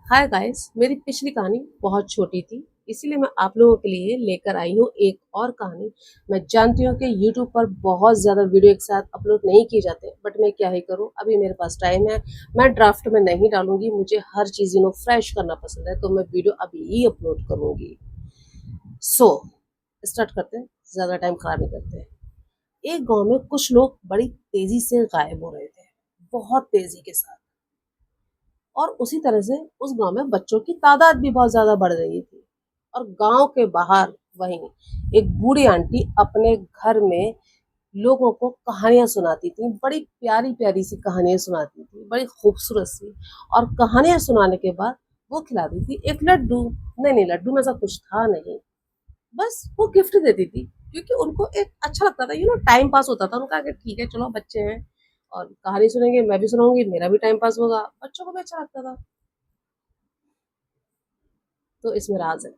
Hi guys, मेरी पिछली कहानी बहुत छोटी थी, इसीलिए मैं आप लोगों के लिए लेकर आई हूँ एक और कहानी। मैं जानती हूँ कि यूट्यूब पर बहुत ज़्यादा वीडियो एक साथ अपलोड नहीं किए जाते, बट मैं क्या ही करूँ, अभी मेरे पास टाइम है। मैं ड्राफ्ट में नहीं डालूंगी, मुझे हर चीज़ फ्रेश करना पसंद है, तो मैं वीडियो अभी ही अपलोड करूँगी। सो स्टार्ट करते हैं, ज़्यादा टाइम खराब नहीं करते हैं। एक गांव में कुछ लोग बड़ी तेज़ी से गायब हो रहे थे, बहुत तेज़ी के साथ। और उसी तरह से उस गांव में बच्चों की तादाद भी बहुत ज़्यादा बढ़ रही थी। और गांव के बाहर वहीं एक बूढ़ी आंटी अपने घर में लोगों को कहानियां सुनाती थी, बड़ी प्यारी प्यारी सी कहानियां सुनाती थी, बड़ी खूबसूरत सी। और कहानियां सुनाने के बाद वो खिलाती थी एक लड्डू। नहीं नहीं, लड्डू में ऐसा कुछ था नहीं, बस वो गिफ्ट देती थी, क्योंकि उनको एक अच्छा लगता था, टाइम पास होता था उनका कि ठीक है चलो बच्चे हैं और कहानी सुनेंगे, मैं भी सुनाऊंगी, मेरा भी टाइम पास होगा, बच्चों को भी अच्छा लगता था। तो इसमें राज है।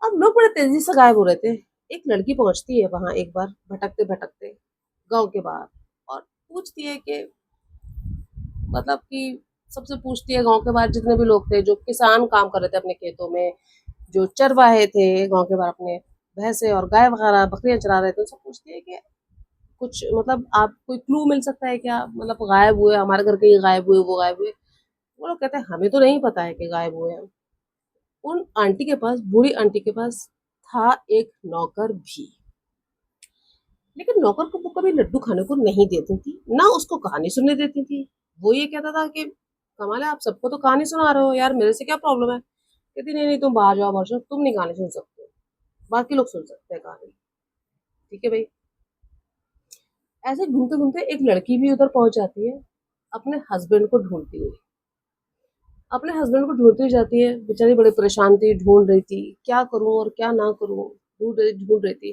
अब लोग बड़े तेजी से गायब हो रहे थे। एक लड़की पहुंचती है वहां एक बार, भटकते भटकते गांव के बाहर, और पूछती है कि मतलब कि सबसे पूछती है, गांव के बाहर जितने भी लोग थे जो किसान काम कर रहे थे अपने खेतों में, जो चरवाहे थे गांव के बाहर अपने भैंसे और गाय वगैरह बकरियां चरा रहे थे, उनसे पूछती है कि कुछ मतलब आप कोई क्लू मिल सकता है क्या, मतलब गायब हुए हमारे घर के, ये गायब हुए वो गायब हुए। वो लोग कहते हैं हमें तो नहीं पता है कि गायब हुए हैं। उन आंटी के पास, बूढ़ी आंटी के पास था एक नौकर भी, लेकिन नौकर को वो कभी लड्डू खाने को नहीं देती थी, ना उसको कहानी सुनने देती थी। वो ये कहता था कि कमाल है, आप सबको तो कहानी सुना रहे हो यार, मेरे से क्या प्रॉब्लम है। कहती नहीं नहीं, तुम बाहर जाओ वर्षा, तुम नहीं कहानी सुन सकते हो, बाकी लोग सुन सकते हैं कहानी। ठीक है भाई। ऐसे घूमते घूमते एक लड़की भी उधर पहुंच जाती है, अपने हस्बैंड को ढूंढती हुई। अपने हस्बैंड को ढूंढती हुई जाती है, बेचारी बड़ी परेशान थी, ढूंढ रही थी क्या करूं और क्या ना करूं, ढूंढ रही थी।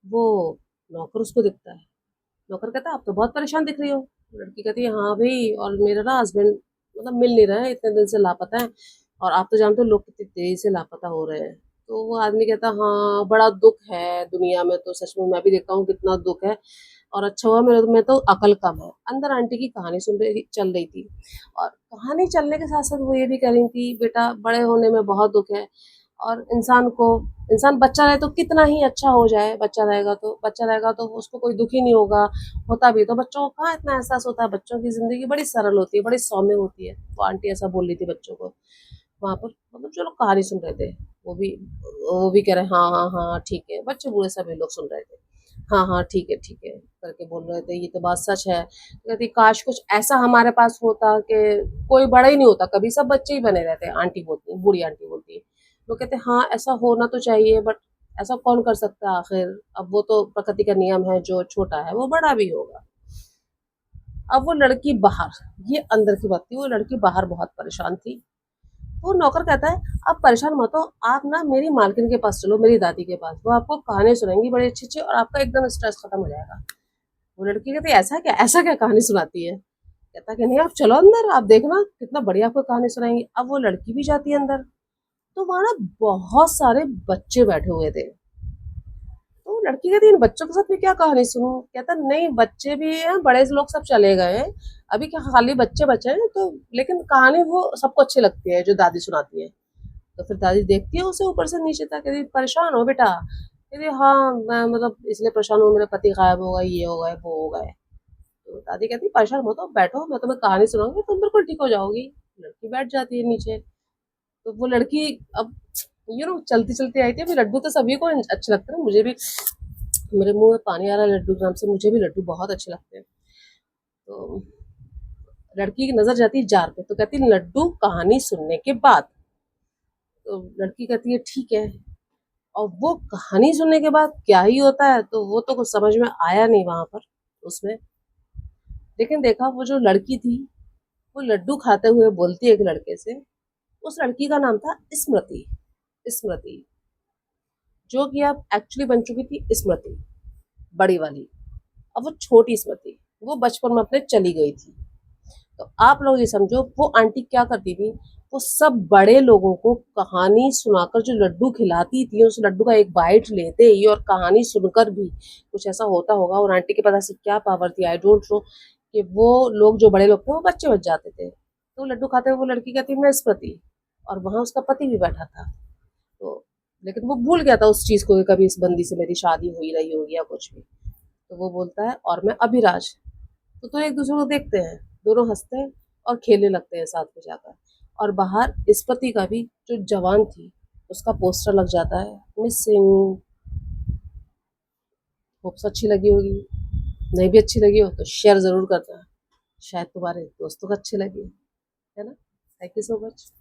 वो नौकर उसको दिखता है। नौकर कहता है आप तो बहुत परेशान दिख रही हो। लड़की कहती है हाँ भाई, और मेरा ना हस्बैंड मतलब मिल नहीं रहा है, इतने दिन से लापता है, और आप तो जानते हो लोग कितनी तेजी से लापता हो रहे हैं। तो वो आदमी कहता हाँ, बड़ा दुख है दुनिया में, तो सच में मैं भी देखता हूँ कितना दुख है, और अच्छा हुआ मेरे में तो अकल कम है। अंदर आंटी की कहानी सुन रही चल रही थी, और कहानी चलने के साथ साथ वो ये भी कह रही थी बेटा बड़े होने में बहुत दुख है, और इंसान बच्चा रहे तो कितना ही अच्छा हो जाए, बच्चा रहेगा तो उसको कोई दुख ही नहीं होगा। होता भी तो बच्चों को कहाँ इतना एहसास होता है, बच्चों की जिंदगी बड़ी सरल होती है, बड़ी सौम्य होती है। तो आंटी ऐसा बोल रही थी बच्चों को वहां पर, मतलब जो लोग कहानी सुन रहे थे, वो भी वो भी कह रहे हाँ हाँ हाँ ठीक है, बच्चे बूढ़े सभी लोग सुन रहे थे। हाँ हाँ ठीक है करके बोल रहे थे, ये तो बात सच है। तो कहती काश कुछ ऐसा हमारे पास होता कि कोई बड़ा ही नहीं होता कभी, सब बच्चे ही बने रहते हैं। आंटी बोलती है, बूढ़ी आंटी बोलती है। लोग कहते हैं हाँ ऐसा होना तो चाहिए, बट ऐसा कौन कर सकता है आखिर, अब वो तो प्रकृति का नियम है, जो छोटा है वो बड़ा भी होगा। अब वो लड़की बाहर, ये अंदर की बात थी, वो लड़की बाहर बहुत परेशान थी। वो नौकर कहता है आप परेशान मत हो, आप ना मेरी मालकिन के पास चलो, मेरी दादी के पास, वो आपको कहानी सुनाएंगी बड़ी अच्छी अच्छी, और आपका एकदम स्ट्रेस खत्म हो जाएगा। वो लड़की कहती है ऐसा क्या कहानी सुनाती है। कहता कि नहीं आप चलो अंदर, आप देखना कितना बढ़िया आपको कहानी सुनाएंगी। अब वो लड़की भी जाती है अंदर, तो वहां ना बहुत सारे बच्चे बैठे हुए थे। तो लड़की कहती है इन बच्चों के साथ मैं क्या कहानी सुनूं। कहता नहीं बच्चे भी हैं, बड़े लोग सब चले गए हैं, अभी क्या खाली बच्चे बचे हैं, तो लेकिन कहानी वो सबको अच्छी लगती है जो दादी सुनाती है। तो फिर दादी देखती है उसे ऊपर से नीचे तक, कहती परेशान हो बेटा। कहती हाँ मैं मतलब इसलिए परेशान हूँ, मेरे पति गायब हो गए, ये हो गए वो हो गए। तो दादी कहती परेशान मत हो, बैठो मैं तुम्हें कहानी सुनाऊंगी, तुम बिल्कुल ठीक हो जाओगी। लड़की बैठ जाती है नीचे। तो वो लड़की अब चलती चलती आई थी। अभी लड्डू तो सभी को अच्छे लगते हैं, मुझे भी, मेरे मुंह में पानी आ रहा है लड्डू के नाम से, मुझे भी लड्डू बहुत अच्छे लगते हैं। तो लड़की की नजर जाती है जार पे, तो कहती लड्डू कहानी सुनने के बाद। तो लड़की कहती है ठीक है। और वो कहानी सुनने के बाद क्या ही होता है, तो वो तो कुछ समझ में आया नहीं वहां पर उसमें। लेकिन देखा वो जो लड़की थी, वो लड्डू खाते हुए बोलती है एक लड़के से। उस लड़की का नाम था स्मृति। स्मृति, जो कि अब एक्चुअली बन चुकी थी स्मृति बड़ी वाली। अब वो छोटी स्मृति, वो बचपन में अपने चली गई थी। तो आप लोग ये समझो वो आंटी क्या करती थी, वो सब बड़े लोगों को कहानी सुनाकर जो लड्डू खिलाती थी, उस लड्डू का एक बाइट लेते ही और कहानी सुनकर भी कुछ ऐसा होता होगा, और आंटी के पास ऐसी क्या पावर थी, आई डोंट नो, कि वो लोग जो बड़े लोग थे वो बच्चे बच जाते थे। तो लड्डू खाते हुए वो लड़की कहती है मैं स्मृति, और वहाँ उसका पति भी बैठा था। तो लेकिन वो भूल गया था उस चीज़ को कि कभी इस बंदी से मेरी शादी हुई रही होगी या कुछ भी। तो वो बोलता है और मैं अभिराज। तो दोनों एक दूसरे को देखते हैं, दोनों हंसते हैं और खेलने लगते हैं साथ में जाकर। और बाहर स्पति का भी जो जवान थी उसका पोस्टर लग जाता है, मिसिंग। होप्स अच्छी लगी होगी, नहीं भी अच्छी लगी हो तो शेयर ज़रूर करना, शायद तुम्हारे दोस्तों को अच्छी लगी, है ना। Thank you so much.